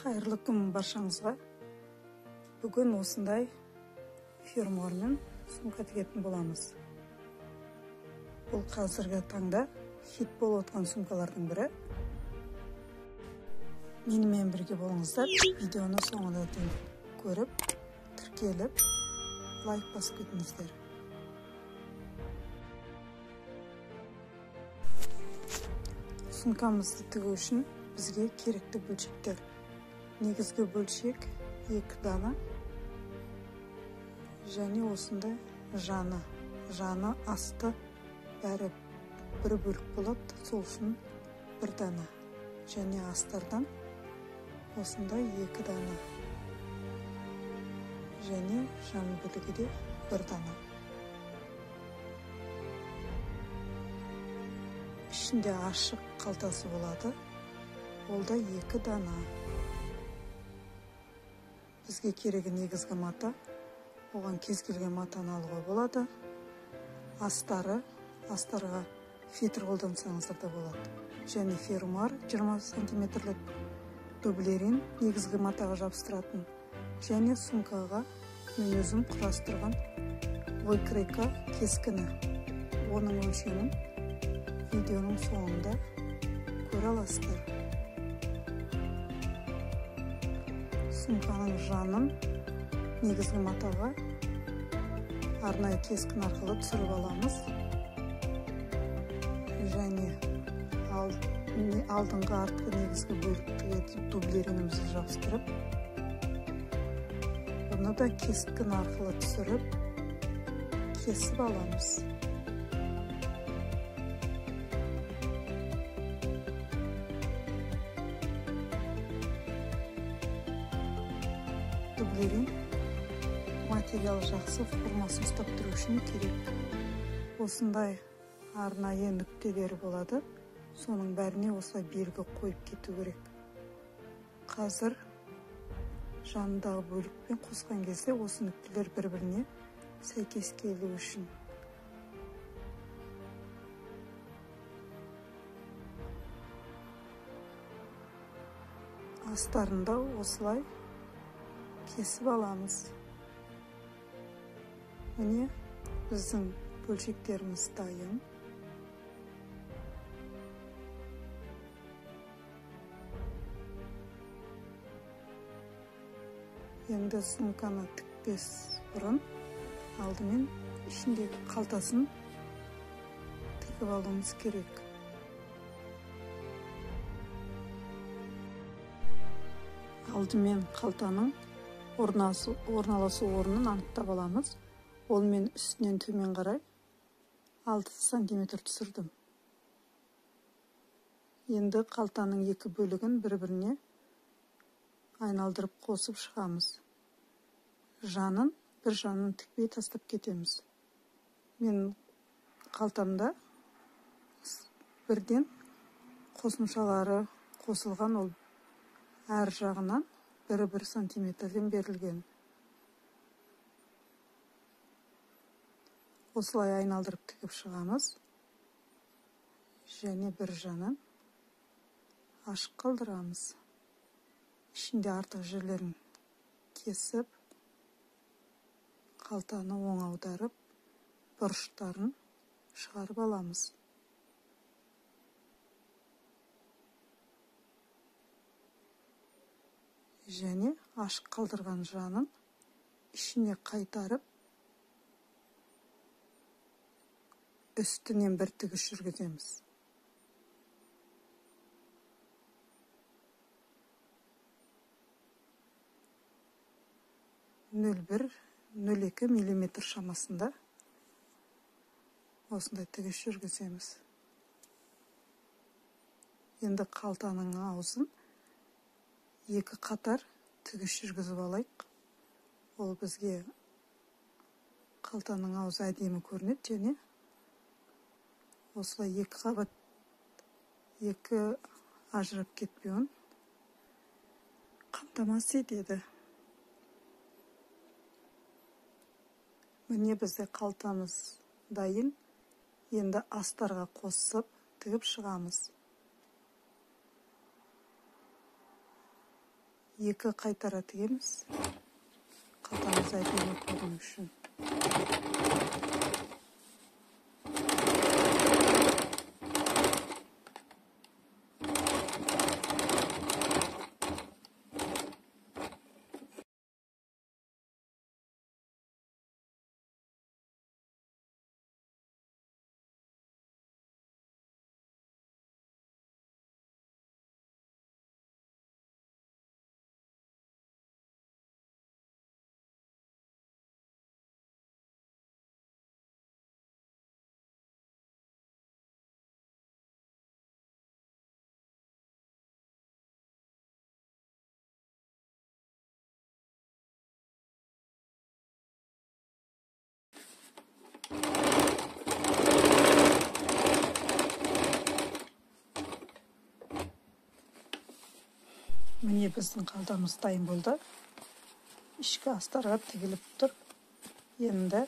Қайырлы күн баршаңызға. Бүгін осындай фермуармен сумка тігетін боламыз. Бұл қазіргі таңда хит болып отқан сумкалардың бірі. Менімен бірге болыңыздар. Видеоны соңына дейін көріп, тіркеліп, лайк басып кетіңіздер. Сумкамызды тігу үшін бізге керекті бөлшектер. Негізгі бөлшек 2 дана және осындай жаны асты бәрі бір бөлік болады, сол үшін 1 дана және астардан осындай 2 дана және жан бөлігі де 1 дана. Ішінде ашық қалтасы болады, ол да 2 дана. Бізге керегі негізгі мата, оған кез келген матаны алуға болады. Астарға фетр қолдансаңыздар да болады. Және фермуар 20 сантиметрлік дублерин негізгі матаға жабыстыратын. Және сумкаға мен өзім құрастырған войкрейка кескіні. Оның өлшемін видеоның соңында көре аласыздар. Сумканың жанын негізгі матаға арнайы кескін арқылы түсіріп аламыз. Және алдыңғы артқы негізгі бөлікті дублеринімізді жабыстырып, оны да кескін арқылы түсіріп, кесіп аламыз. Дублерин материал жақсы формасын ұстап тұру үшін керек. Осындай арнайы нүктелері болады. Соның бәріне осылай белгі қойып кету керек. Қазір жанындағы бөлікпен қосқан кезде осы нүктелер бір-біріне сәйкес келу үшін. Астарында осылай кесіп аламыз. Міне біздің бөлшектеріміз дайын. Енді сумканы тікпес бұрын алдымен ішіндегі қалтасын тігіп алуымыз керек. Алдымен қалтаның орналасу орнын анықтап аламыз. Ол мен үстінен төмен қарай 6 сантиметр түсірдім. Енді қалтаның 2 бөлігін бір-біріне айналдырып қосып шығамыз. Bir жанын тікпей тастап кетеміз. Мен қалтамда бірден қосымшалары қосылған, ол әр жағынан 1 сантиметрден берілген. Осылай айналдырып тігіп шығамыз. Және бір жанын ашық қалдырамыз. Ішінде артық жерлерін кесіп, қалтаны оң аударып, бұрыштарын шығарып аламыз. Және ашық қалдырған жанын ішіне қайтарып, үстінен бір тігіс жүргіземіз. Нөл 1-02 миллиметр шамасында осындай тігіс жүргіземіз. Енді қалтаның аузын 2 қатар тігіс жүргізіп алайық. Ол бізге қалтаның аузы әдемі көрінеді, және осылай 2 қабат 2 ажырап кетпеуін қамтамасыз етеді. Міне бізде қалтамыз дайын. Енді астарға қосып тігіп шығамыз. екі қайтара тігеміз. Қалтамыз әдемі көріну үшін. Міне біздің қалтамыз дайын болды. Ішкі астарға тігіліп тұр. Енді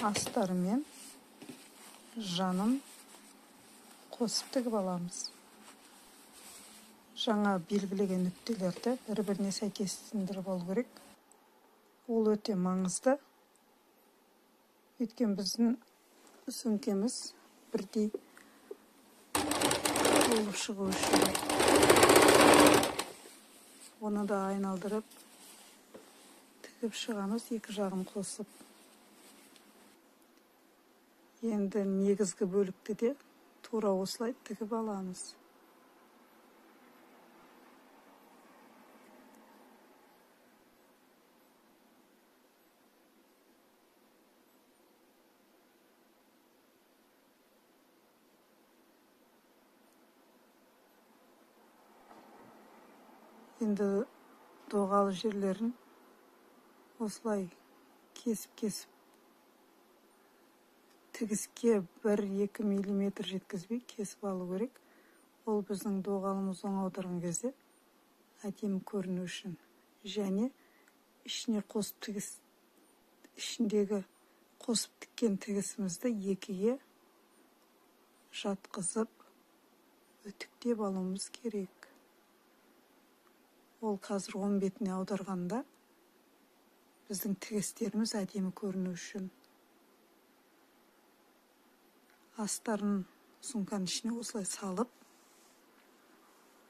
астары мен жанын қосып тігіп аламыз. Жаңа белгілеген нүктелерді бір-біріне сәйкестендіріп алу керек. Ол өте маңызды. Өйткені біздің сөмкеміз бірдей болып шығу үшін. Оны да айналдырып тігіп шығамыз, екі жағын қосып. Енді негізгі бөлікті де тура осылай тігіп аламыз. Енді доғалы жерлерін осылай кесіп тігіске 1-2 мм жеткізбей кесіп алу керек. Ол біздің доғалымыз оң аударған кезде әдемі көріну үшін. Және ішіндегі қосып тіккен тігісімізді екіге жатқызып үтіктеп алуымыз керек. Ол қазір 10 бетіне аударғанда біздің тігістеріміз әдемі көріну үшін. Астарын сумканың ішіне осылай салып,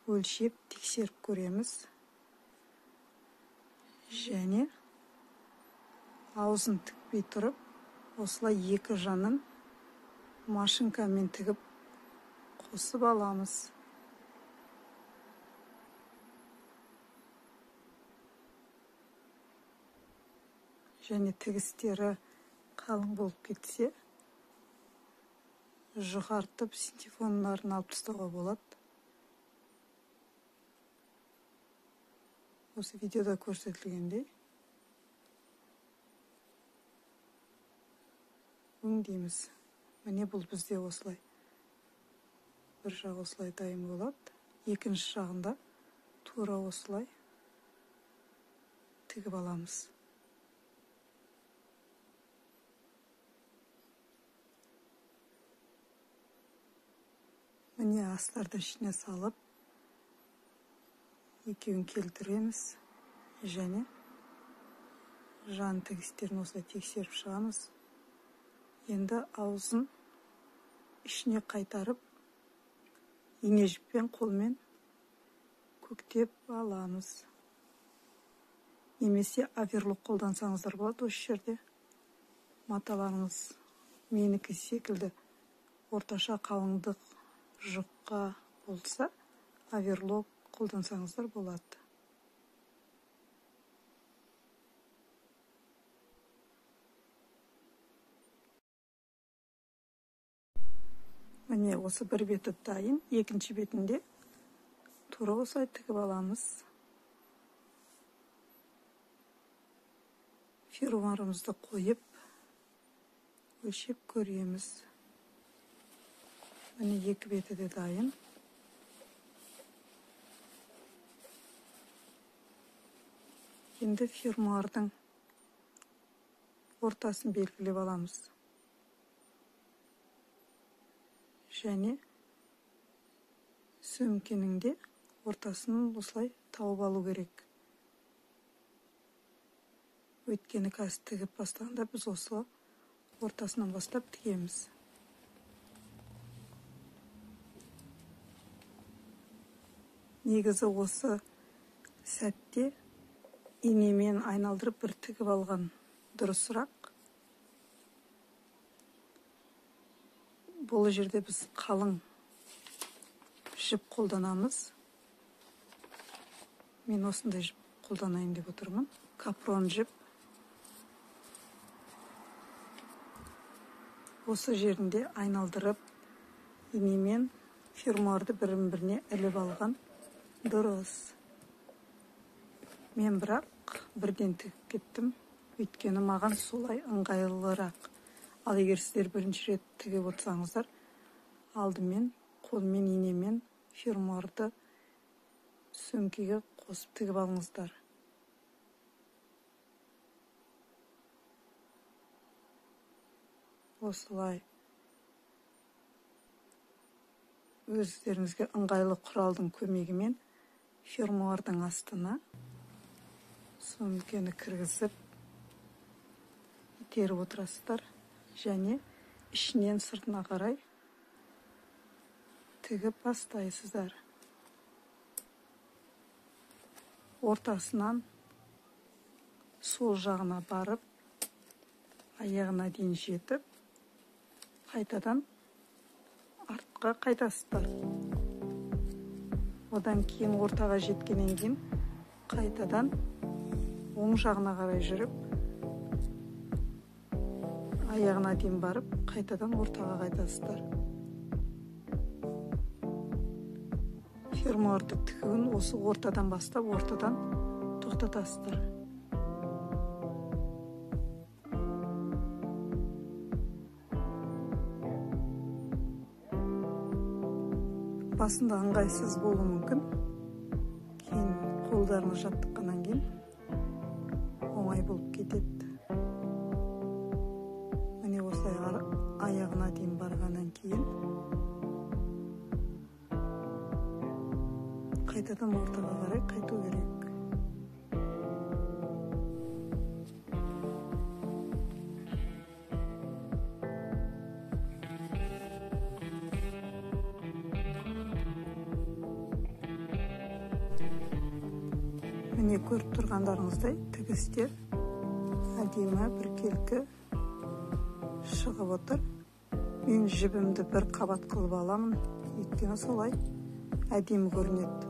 өлшеп, тексеріп көреміз. Және аузын тікпей тұрып, осылай екі жанын машинкамен тігіп қосып аламыз. Және тігістері қалың болып кетсе, жұқартып синтефондарын алып тастауға болады. Осы видеода көрсетілгендей өңдейміз. Міне бұл бізде осылай. Бір жақ осылай дайын болады. Екінші жағында тура осылай тігіп аламыз. Міне астарды ішіне салып, екеуін келтіреміз. Және жан тігістерін осылай тексеріп шығамыз. Енді аузын ішіне қайтарып, ине жіппен қолмен көктеп аламыз. Немесе оверлок қолдансаңыздар болады осы жерде. Маталарыңыз менікі секілді орташа қалыңдық жұққа болса, оверлок қолдансаңыздар болады. Міне осы бір беті дайын, екінші бетінде тура осылай тігіп аламыз. Фермуарымызды қойып, өлшеп көреміз. Міне екі беті де дайын. Енді фермуардың ортасын белгілеп аламыз. Және сөмкенің де ортасын осылай тауып алу керек. Өйткені қазір тігіп бастағанда біз осы ортасынан бастап тігеміз. Негізі осы сәтте инемен айналдырып бір тігіп алған дұрысырақ. Бұл жерде біз қалың жіп қолданамыз. Мен осындай жіп қолданайын деп отырмын. Капрон жіп. Осы жерінде айналдырып, инемен фермуарды бірін-біріне іліп алған дұрыс. Мен бірақ бірден тігіп кеттім, өйткені маған солай ыңғайлырақ. Ал егер сіздер бірінші рет тігіп отырсаңыздар, алдымен қолмен инемен фермуарды сөмкеге қосып тігіп алыңыздар. Осылай өздеріңізге ыңғайлы құралдың көмегімен фермуардың астына сөмкені кіргізіп итеріп отырасыздар және ішінен сыртына қарай тігіп бастайсыздар. Ортасынан сол жағына барып, аяғына дейін жетіп, қайтадан артқа қайтасыздар. Одан кейін ортаға жеткеннен кейін қайтадан оң жағына қарай жүріп, аяғына дейін барып, қайтадан ортаға қайтасыздар. Фермуарды тігуін осы ортадан бастап, ортадан тоқтатасыздар. Басында ыңғайсыз болуы мүмкін. Кейін қолдарыңыз жаттыққаннан кейін оңай болып кетеді. Міне осылай аяғына дейін барғаннан кейін қайтадан ортаға қарай қайту керек. Міне көріп тұрғандарыңыздай тігістер әдемі біркелкі шығып отыр. Мен жібімді бір қабат қылып аламын, өйткені солай әдемі көрінеді.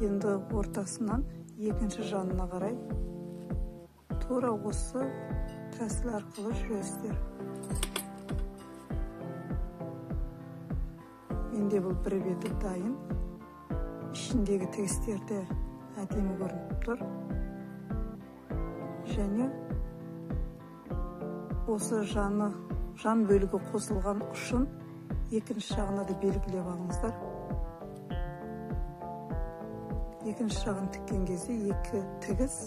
Енді ортасынан екінші жанына қарай тура осы тәсіл арқылы жүресіздер. Менде бұл бір беті дайын. Ішіндегі тігістерді әдемі көрініп тұр. Және осы жан бөлігі қосылған ұшын екінші жағына да белгілеп алыңыздар. Екінші жағын тіккен кезде екі тігіс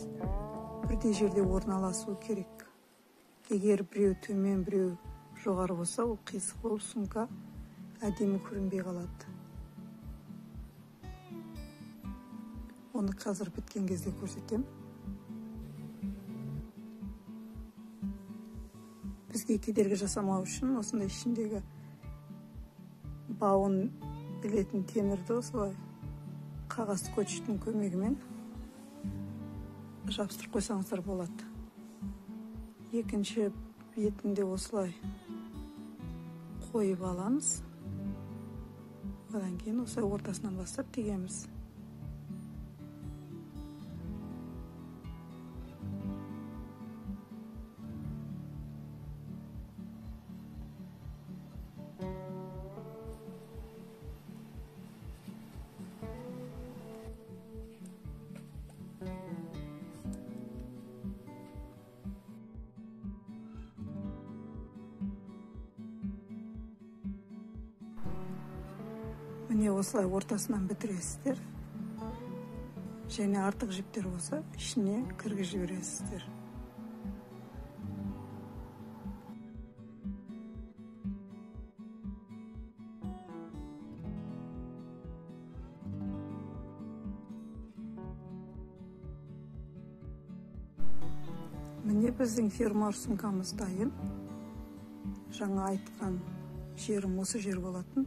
бірдей жерде орналасуы керек. Егер біреу төмен, біреу жоғары болса, ол қисық болып сумка әдемі көрінбей қалады. Оны қазір біткен кезде көрсетем. Бізге кедергі жасамау үшін осындай ішіндегі бауын білетін темірді осылай қағаз скотчтың көмегімен жабыстырып қойсаңыздар болады. Екінші бетінде осылай қойып аламыз. Одан кейін осылай ортасынан бастап тігеміз. Міне осылай ортасынан бітіресіздер. Және артық жіптер болса, ішіне кіргізіп жібересіздер. Міне біздің фермуар сумкамыз дайын. Жаңа айтқан жерім осы жер болатын.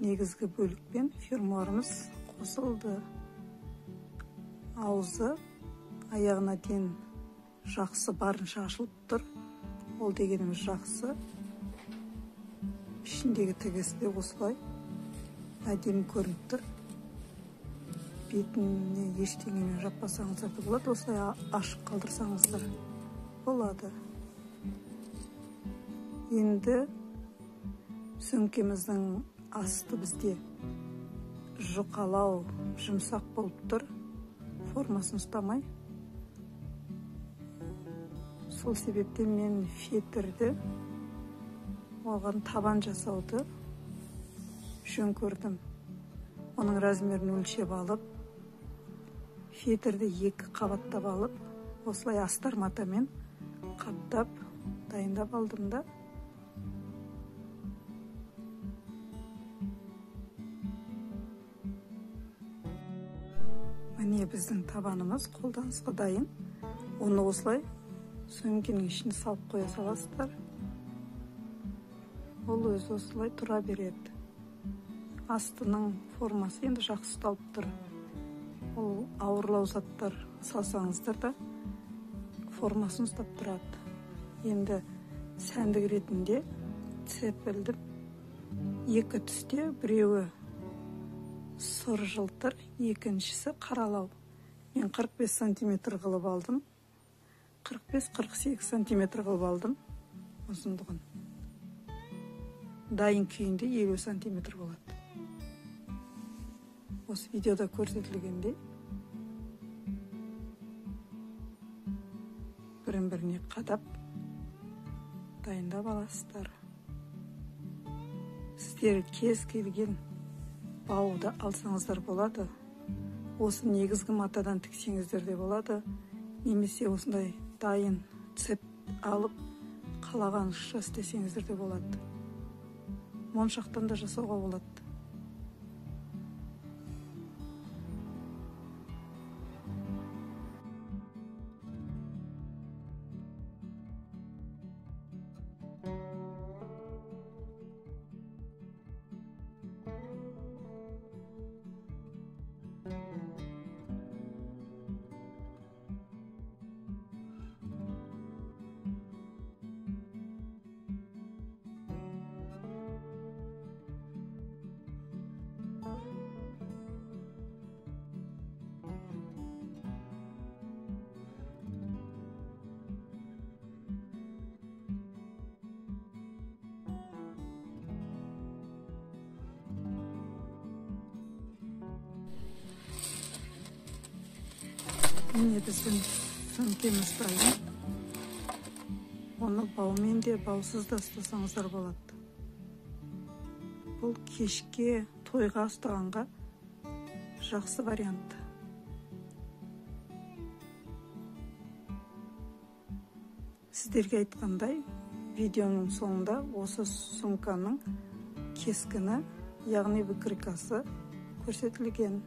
Негізгі бөлікпен фермуарымыз қосылды. Аузы аяғына дейін жақсы барынша ашылып тұр. Ол дегеніміз жақсы. Ішіндегі тігісі де осылай әдемі көрініп тұр. Бетіне ештеңемен жаппасаңыздар да болады, осылай ашық қалдырсаңыздар болады. Енді сөмкеміздің асты бізде жұқалау, жұмсақ болып тұр, формасын ұстамай. Сол себептен мен фетрді, оған табан жасауды жөн көрдім. Оның размерін өлшеп алып, фетрді 2 қабаттап алып, осылай астар матамен қаптап, дайындап алдым да. Міне біздің табанымыз қолданысқа дайын. Оны осылай сөмкенің ішіне салып қоя саласыздар. Ол өзі осылай тұра береді. Астының формасы енді жақсы ұсталып тұр. Ол ауырлау заттар салсаңыздар да формасын ұстап тұрады. Енді сәндік ретінде цепілдім. 2 түсте, біреуі сұр жылтыр, екіншісі қаралау. Мен 45 сантиметр қылып алдым. 45-48 сантиметр қылып алдым ұзындығын. Дайын күйінде 50 сантиметр болады. Осы видеода көрсетілгендей бірін-біріне қадап дайындап аласыздар. Сіздер кез келген бауды алсаңыздар болады. Осы негізгі матадан тіксеңіздер де болады. Немесе осындай дайын цеп алып қалағанша істесеңіздер де болады. Моншақтан да жасауға болады. Міне біздің сөмкеміз дайын. Оны баумен де, баусыз да ұстасаңыздар болады. Бұл кешке тойға ұстағанға жақсы вариант. Сіздерге айтқандай, видеоның соңында осы сумканың кескіні, яғни выкройкасы көрсетілген.